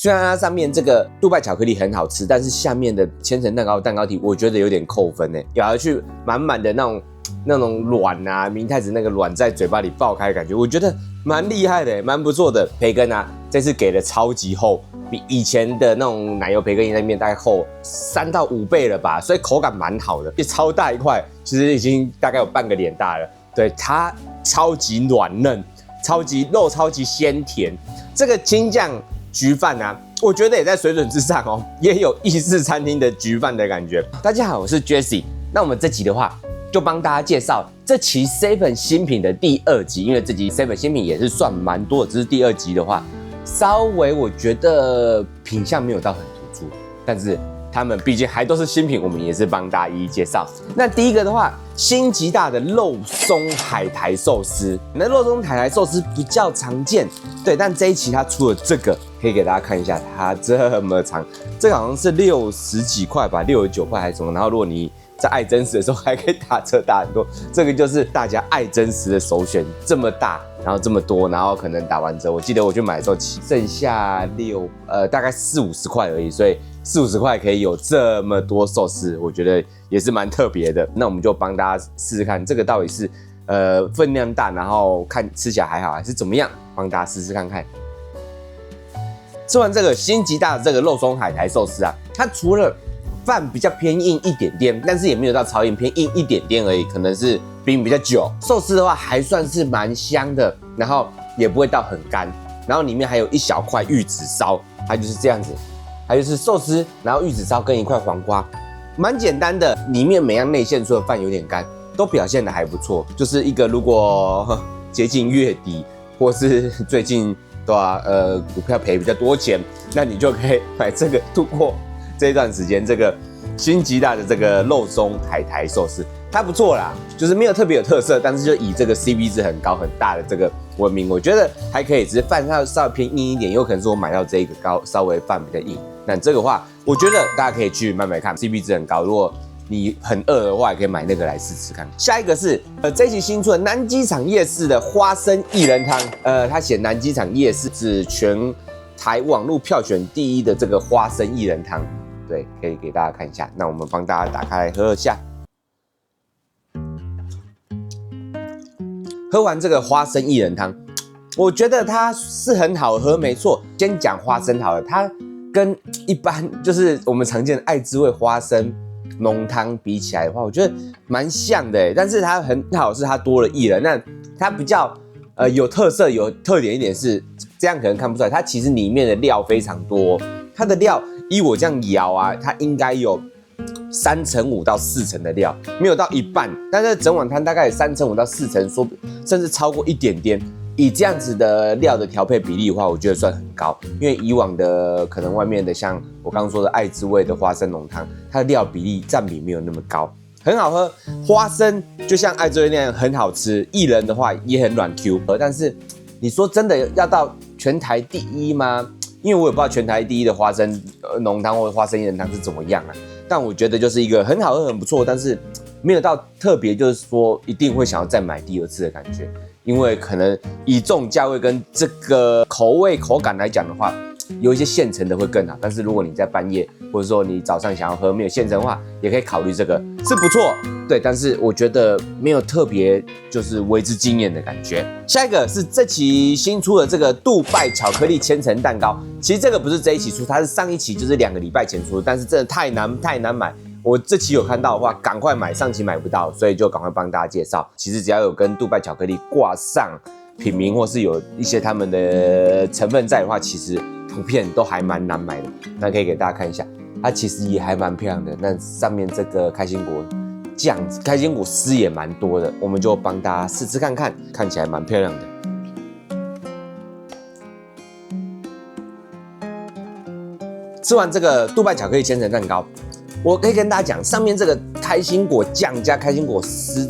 雖然它上面這個杜拜巧克力很好吃，但是下面的千層蛋糕體我覺得有點扣分誒，咬下去滿滿的那種卵啊，明太子那個卵在嘴巴裡爆開的感覺，我覺得蠻厲害的，蠻不錯的。培根啊，這次給的超級厚，比以前的那種奶油培根意大利麵大概厚3到5倍了吧，所以口感蠻好的，也超大一塊，其實已經大概有半個臉大了。對，它超級軟嫩，肉超級鮮甜。這個青醬焗飯啊，我覺得也在水準之上哦，也有意式餐廳的焗飯的感覺。大家好，我是 Jesse， 那我們這集的話，就幫大家介紹這期 Seven 新品的第2集，因為這集 Seven 新品也是算蠻多的，只是第2集的話，稍微我覺得品相沒有到很突出，但是他們畢竟還都是新品，我們也是幫大家一一介紹。那第一個的話，星極大的肉鬆海苔壽司，那肉鬆海苔壽司比較常見，对，但這一期它出了這個，可以給大家看一下，它這麼長，這個好像是60幾塊吧，69塊還是什麼，然後如果你在愛真實的時候還可以打折打很多，這個就是大家愛真實的首選，這麼大，然後這麼多，然後可能打完折，我記得我去買的時候剩下大概40-50塊而已，所以40-50塊可以有這麼多壽司，我覺得也是蠻特別的。那我們就幫大家試試看，這個到底是分量大，然後看吃起來還好，還是怎麼樣？幫大家試試看看。吃完這個星極大的這個肉鬆海苔壽司啊，它除了飯比較偏硬一點點，但是也沒有到超硬，偏硬一點點而已，可能是冰比較久。壽司的話還算是蠻香的，然後也不會到很乾，然後裡面還有一小塊玉子燒，它就是這樣子，它就是壽司，然後玉子燒跟一塊黃瓜，蠻簡單的。裡面每樣內餡除了飯有點乾，都表現得還不錯，就是一個如果接近月底或是最近對吧，股票賠比較多錢，那你就可以買這個度過這一段時間。這個星極大的這個肉鬆海苔壽司，它不錯啦，就是沒有特別有特色，但是就以這個 CP 值很高很大的這個聞名，我覺得還可以。只是飯稍微偏硬一點，有可能是我買到這個稍微飯比較硬。那這個話，我覺得大家可以去買買看 ，CP 值很高。如果你很餓的話，也可以買那個來試試看。下一個是這一期新出的南機場夜市的花生薏仁湯。它寫南機場夜市是全台網絡票選第1的這個花生薏仁湯。對，可以給大家看一下。那我們幫大家打開來喝一下。喝完這個花生薏仁湯，我覺得它是很好喝，沒錯。先講花生好了，它跟一般就是我們常見的愛之味花生濃湯比起來的話，我覺得蠻像的。但是它很好，是它多了薏仁，那它比較有特色、有特點一點是，這樣可能看不出來，它其實裡面的料非常多。它的料依我這樣搖啊，它應該有5%到4%的料，沒有到一半，但是整碗湯大概有5%到4%，甚至超過一點點。以這樣子的料的調配比例的話，我覺得算很高，因為以往的可能外面的像我剛剛說的愛之味的花生濃湯，它的料比例占比沒有那麼高，很好喝。花生就像愛之味那樣很好吃，薏仁的話也很軟 Q， 但是你說真的要到全台第1嗎？因為我也不知道全台第1的花生濃湯或者花生薏仁湯是怎麼樣啊，但我覺得就是一個很好喝很不錯，但是沒有到特別就是說一定會想要再買第2次的感覺，因為可能以這種價位跟這個口味口感來講的話，有一些現成的會更好，但是如果你在半夜或者說你早上想要喝沒有現成的話，也可以考慮這個是不錯，對，但是我覺得沒有特別就是為之驚豔的感覺。下一個是這期新出的這個杜拜巧克力千層蛋糕，其實這個不是這一期出，它是上一期就是2個禮拜前出的，但是真的太難買。我這期有看到的話，趕快買，上期買不到，所以就趕快幫大家介紹。其實只要有跟杜拜巧克力掛上品名，或是有一些他們的成分在的話，其實圖片都還蠻難買的。那可以給大家看一下，它其實也還蠻漂亮的。那上面這個開心果醬，開心果絲也蠻多的，我們就幫大家試吃看看，看起來蠻漂亮的。吃完這個杜拜巧克力千層蛋糕，我可以跟大家講，上面這個開心果醬加開心果絲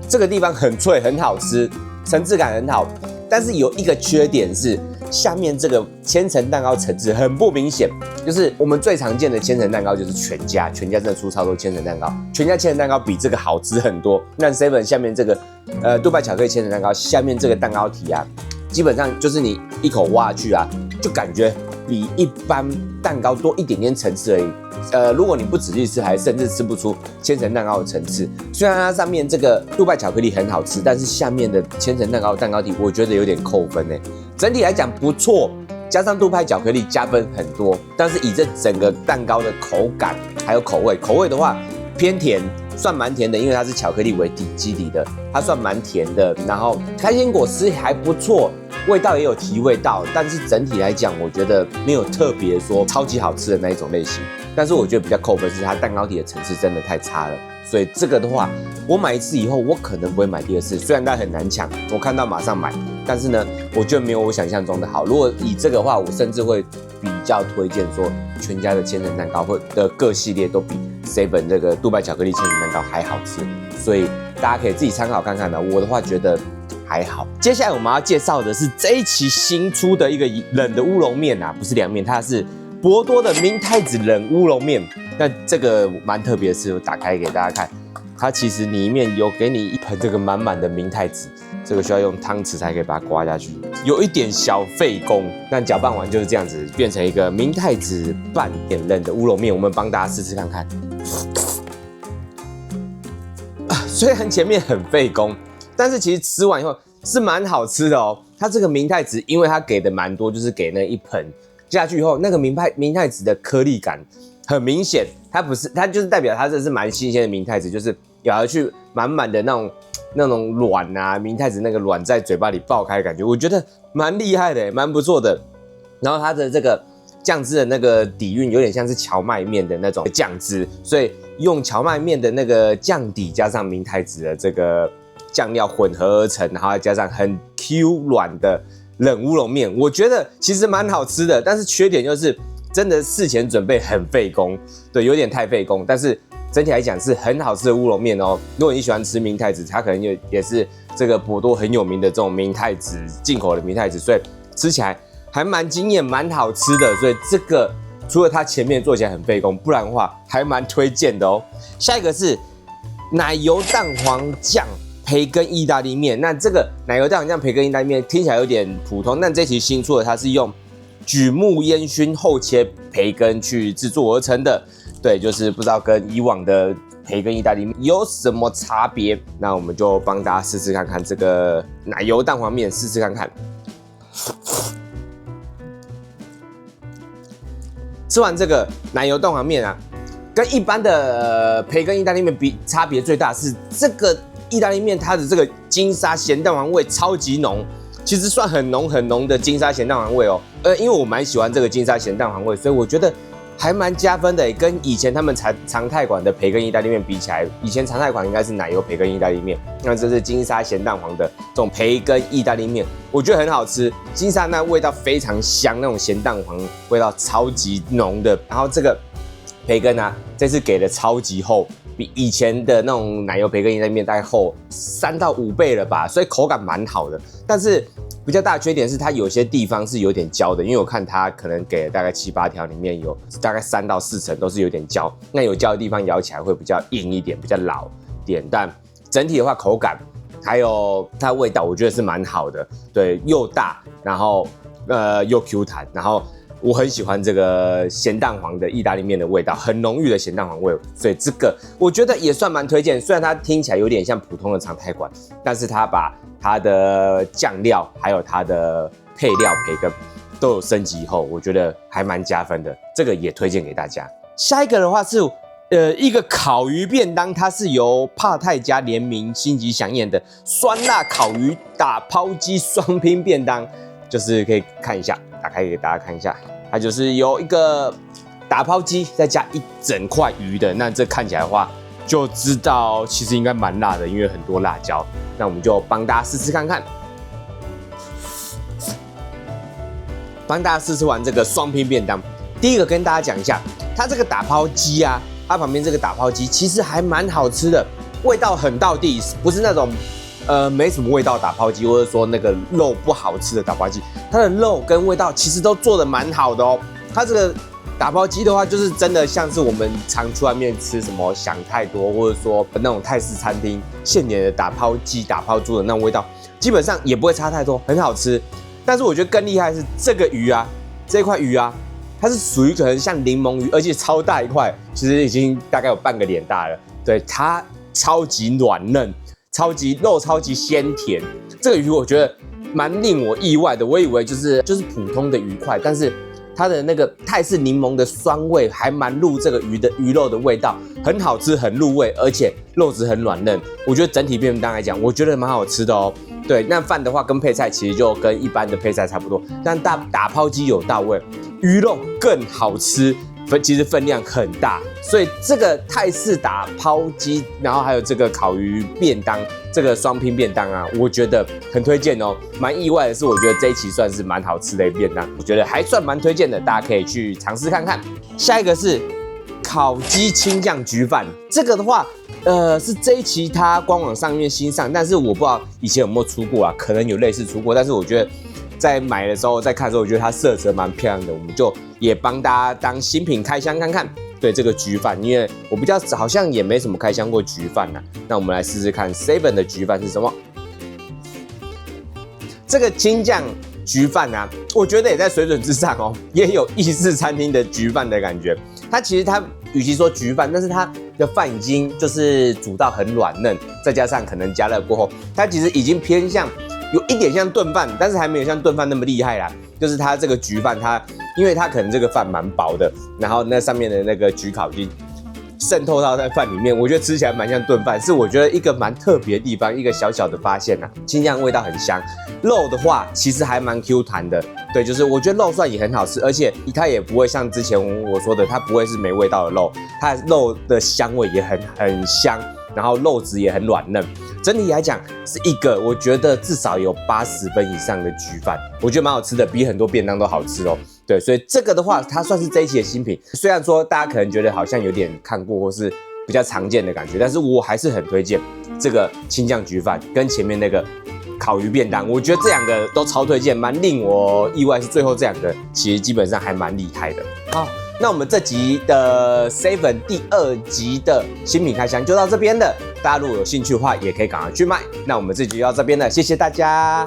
這個地方很脆，很好吃，層次感很好。但是有一個缺點是，下面這個千層蛋糕層次很不明顯。就是我們最常見的千層蛋糕就是全家真的出超多千層蛋糕，全家千層蛋糕比這個好吃很多。那 Seven 下面這個杜拜巧克力千層蛋糕下面這個蛋糕體啊，基本上就是你一口挖下去啊，就感覺比一般蛋糕多一點點層次而已。如果你不仔細吃，還甚至吃不出千層蛋糕的層次。雖然它上面這個杜拜巧克力很好吃，但是下面的千層蛋糕的蛋糕體，我覺得有點扣分誒。整體來講不錯，加上杜拜巧克力加分很多。但是以這整個蛋糕的口感還有口味的話偏甜。算蠻甜的，因為它是巧克力為基底的，它算蠻甜的。然後開心果絲還不錯，味道也有提味道，但是整體來講，我覺得沒有特別說超級好吃的那一種類型。但是我覺得比較扣分是它蛋糕體的層次真的太差了，所以這個的話，我買一次以後，我可能不會買第二次。雖然它很難搶，我看到馬上買，但是呢，我覺得沒有我想象中的好。如果以這個的話，我甚至會比較推薦說，全家的千层蛋糕或的各系列都比 Seven 這個杜拜巧克力千层蛋糕還好吃，所以大家可以自己參考看看呢。我的話覺得還好。接下來我們要介紹的是這一期新出的一個冷的烏龍麵啊，不是涼麵，它是博多的明太子冷烏龍麵。那這個蠻特別的是，我打開給大家看，它其實裡面有給你一盆這個滿滿的明太子，這個需要用湯匙才可以把它刮下去，有一點小費工，但攪拌完就是這樣子，變成一個明太子拌點冷的烏龍麵。我們幫大家試試看看。雖然前面很費工，但是其實吃完以後是蠻好吃的哦。它這個明太子，因為它給的蠻多，就是給那一盆下去以後，那個明太子的顆粒感很明顯，它就是代表它這是蠻新鮮的明太子，就是咬下去滿滿的那種卵啊，明太子那個卵在嘴巴裡爆開的感覺，我覺得蠻厲害的，蠻不錯的。然後它的這個醬汁的那個底蘊有點像是蕎麥麵的那種醬汁，所以用蕎麥麵的那個醬底加上明太子的這個醬料混合而成，然後再加上很 Q 軟的冷烏龍麵，我覺得其實蠻好吃的。但是缺點就是真的事前準備很費工，對，有點太費工。但是整體來講是很好吃的烏龍麵哦。如果你喜歡吃明太子，它可能也是這個博多很有名的這種明太子，進口的明太子，所以吃起來還蠻驚豔，蠻好吃的。所以這個除了它前面做起來很費工，不然的話還蠻推薦的哦。下一個是奶油蛋黃醬培根意大利麵。那這個奶油蛋黃醬培根意大利麵听起來有點普通，但這期新出的它是用櫸木煙燻厚切培根去制作而成的。對，就是不知道跟以往的培根意大利麵有什麼差別。那我们就幫大家試試看看這個奶油蛋黃麵，試試看看。吃完這個奶油蛋黃麵啊，跟一般的培根意大利麵差別最大是這個意大利麵它的這個金沙鹹蛋黃味超級濃，其實算很濃的金沙鹹蛋黃味哦。因為我蠻喜歡這個金沙鹹蛋黃味，所以我覺得還蠻加分的。跟以前他們常態館的培根意大利麵比起來，以前常態館應該是奶油培根意大利麵，那這是金沙鹹蛋黃的這種培根意大利麵，我覺得很好吃。金沙那味道非常香，那種鹹蛋黃味道超級濃的。然後這個培根啊，這次給的超級厚，比以前的那種奶油培根意大利麵大概厚3到5倍了吧，所以口感蠻好的。但是比較大的缺點是它有些地方是有點焦的，因為我看它可能給了大概7、8條，裡面有大概3到4成都是有點焦。那有焦的地方咬起來會比較硬一點，比較老點。但整體的話，口感還有它的味道，我覺得是蠻好的。對，又大，然後又 Q 彈，然後我很喜歡這個鹹蛋黃的意大利麵的味道，很濃郁的鹹蛋黄味，所以這個我覺得也算蠻推薦。雖然它聽起來有點像普通的常態館，但是它把它的醬料還有它的配料培根都有升級以後，我覺得還蠻加分的。這個也推薦給大家。下一個的話是一個烤魚便當，它是由帕泰家聯名星級饗宴的酸辣烤魚打拋雞雙拼便當，就是可以看一下，打開給大家看一下，它就是有一個打拋雞再加一整塊魚的。那這看起來的話就知道其實應該蠻辣的，因為很多辣椒。那我們就幫大家試試看看，幫大家試吃完這個雙拼便當。第一個跟大家講一下，它這個打拋雞啊，它旁邊這個打拋雞其實還蠻好吃的，味道很到地，不是那種沒什麼味道的打拋雞，或者說那個肉不好吃的打拋雞。它的肉跟味道其實都做得蠻好的哦。它這個打拋雞的話，就是真的像是我們常去外面吃什麼想太多，或者說那種泰式餐廳現點的打拋雞、打拋豬的那種味道，基本上也不會差太多，很好吃。但是我覺得更厲害的是這個魚啊，這塊魚啊，它是屬於可能像檸檬魚，而且超大一塊，其實已經大概有半個臉大了。對，它超級軟嫩，肉超級鮮甜。這個魚我覺得蠻令我意外的，我以為就是普通的魚塊，但是它的那個泰式檸檬的酸味還蠻入這個魚肉的味道，很好吃，很入味，而且肉質很軟嫩。我覺得整體便當來講，我覺得蠻好吃的哦。對，那飯的話跟配菜其實就跟一般的配菜差不多，但打拋雞有到位，魚肉更好吃，其實分量很大，所以這個泰式打拋雞，然後還有這個烤魚便當，這個雙拼便當啊，我覺得很推薦哦。蠻意外的是，我覺得這一期算是蠻好吃的便當，我覺得還算蠻推薦的，大家可以去嘗試看看。下一個是烤雞青醬焗飯，這個的話，是這一期它官網上面新上，但是我不知道以前有沒有出過啊，可能有類似出過，但是我覺得在買的時候，在看的時候，我觉得它色澤蠻漂亮的，我們就也幫大家當新品開箱看看。對這個焗飯，因為我比較好像也沒什麼開箱過焗飯啊，那我們來試試看 Seven 的焗飯是什麼。這個青醬焗飯啊，我覺得也在水準之上哦，也有意式餐廳的焗飯的感覺。它其實與其說焗飯，但是它的飯已經就是煮到很軟嫩，再加上可能加熱過後，它其實已經偏向有一點像燉飯，但是還沒有像燉飯那麼厲害啦。就是它這個焗飯，因為它可能這個飯蠻薄的，然後那上面的那個焗烤已經滲透到在飯裡面，我覺得吃起來蠻像燉飯，是我覺得一個蠻特別的地方，一個小小的發現啊。青醬味道很香，肉的話其實還蠻 Q 彈的，對，就是我覺得肉蒜也很好吃，而且它也不會像之前我說的，它不會是沒味道的肉，它的肉的香味也很香，然後肉質也很軟嫩。整體來講是一個我覺得至少有80分以上的焗飯，我覺得蠻好吃的，比很多便當都好吃哦。對，所以這個的話，它算是這一期的新品。雖然說大家可能覺得好像有點看過或是比較常見的感覺，但是我還是很推薦這個青醬焗飯跟前面那個烤魚便當，我覺得這兩個都超推薦，蠻令我意外是最後這兩個其實基本上還蠻厲害的。好，那我們這集的 Seven 第2集的新品開箱就到這邊了，大家如果有興趣的話，也可以趕快去買。那我們這集就到這邊了，謝謝大家。